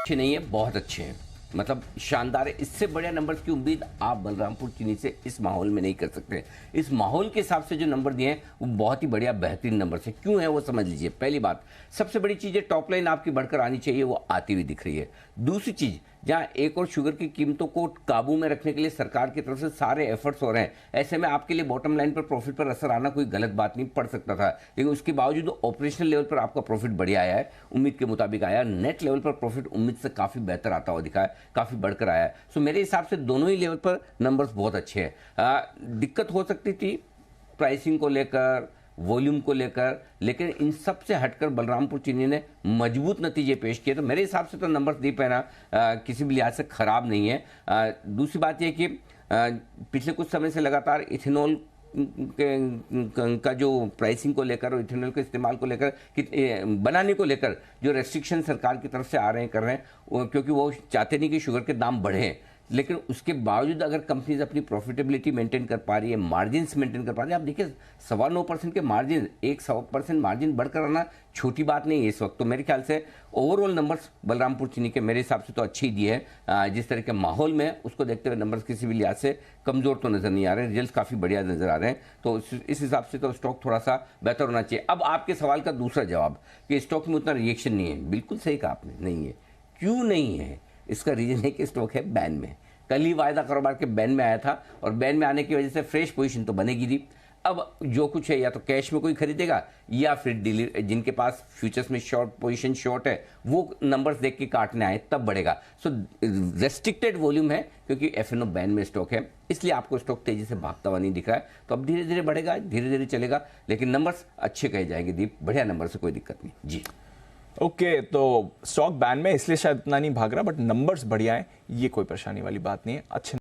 अच्छे नहीं है, बहुत अच्छे हैं, मतलब शानदार है। इससे बढ़िया नंबर्स की उम्मीद आप बलरामपुर चीनी से इस माहौल में नहीं कर सकते। इस माहौल के हिसाब से जो नंबर दिए हैं वो बहुत ही बढ़िया बेहतरीन नंबर से क्यों है वो समझ लीजिए। पहली बात, सबसे बड़ी चीज़ है टॉप लाइन आपकी बढ़कर आनी चाहिए, वो आती हुई दिख रही है। दूसरी चीज़, जहां एक और शुगर की कीमतों को काबू में रखने के लिए सरकार की तरफ से सारे एफर्ट्स हो रहे हैं, ऐसे में आपके लिए बॉटम लाइन पर प्रॉफिट पर असर आना कोई गलत बात नहीं, पड़ सकता था, लेकिन उसके बावजूद ऑपरेशनल लेवल पर आपका प्रॉफिट बढ़िया आया है, उम्मीद के मुताबिक आया। नेट लेवल पर प्रॉफिट उम्मीद से काफ़ी बेहतर आता हुआ दिखा है, काफ़ी बढ़कर आया है। सो मेरे हिसाब से दोनों ही लेवल पर नंबर्स बहुत अच्छे हैं। दिक्कत हो सकती थी प्राइसिंग को लेकर, वॉल्यूम को लेकर, लेकिन इन सब से हटकर बलरामपुर चीनी ने मजबूत नतीजे पेश किए। तो मेरे हिसाब से तो नंबर्स दीप है ना, किसी भी लिहाज से खराब नहीं है। दूसरी बात यह कि पिछले कुछ समय से लगातार इथेनॉल का जो प्राइसिंग को लेकर और इथेनॉल के इस्तेमाल को लेकर बनाने को लेकर जो रेस्ट्रिक्शन सरकार की तरफ से आ रहे हैं, कर रहे हैं, क्योंकि वो चाहते नहीं कि शुगर के दाम बढ़ें, लेकिन उसके बावजूद अगर कंपनीज अपनी प्रॉफिटेबिलिटी मेंटेन कर पा रही है, मार्जिन्स मेंटेन कर पा रही है। आप देखिए 9.25% के मार्जिन, 1% मार्जिन बढ़कर आना छोटी बात नहीं है इस वक्त। तो मेरे ख्याल से ओवरऑल नंबर्स बलरामपुर चीनी के मेरे हिसाब से तो अच्छे ही दिए हैं। जिस तरह के माहौल में उसको देखते हुए नंबर्स किसी भी लिहाज से कमजोर तो नजर नहीं आ रहे, रिजल्ट काफ़ी बढ़िया नजर आ रहे हैं। तो इस हिसाब से तो स्टॉक थोड़ा सा बेहतर होना चाहिए। अब आपके सवाल का दूसरा जवाब कि स्टॉक में उतना रिएक्शन नहीं है, बिल्कुल सही कहा आपने, नहीं है। क्यों नहीं है? इसका रीजन है कि स्टॉक है बैन में। कल ही वायदा कारोबार के बैन में आया था और बैन में आने की वजह से फ्रेश पोजीशन तो बनेगी नहीं। अब जो कुछ है या तो कैश में कोई खरीदेगा या फिर डीलर जिनके पास फ्यूचर्स में शॉर्ट पोजीशन शॉर्ट है वो नंबर्स देख के काटने आए तब बढ़ेगा। सो रेस्ट्रिक्टेड वॉल्यूम है क्योंकि एफएनओ बैन में स्टॉक है, इसलिए आपको स्टॉक तेजी से भागता हुआ नहीं दिख रहा है। तो अब धीरे धीरे बढ़ेगा, धीरे धीरे चलेगा, लेकिन नंबर्स अच्छे कहे जाएंगे दीप, बढ़िया नंबर से कोई दिक्कत नहीं जी। ओके, तो स्टॉक बैन में इसलिए शायद इतना नहीं भाग रहा, बट नंबर्स बढ़िया है, ये कोई परेशानी वाली बात नहीं है। अच्छे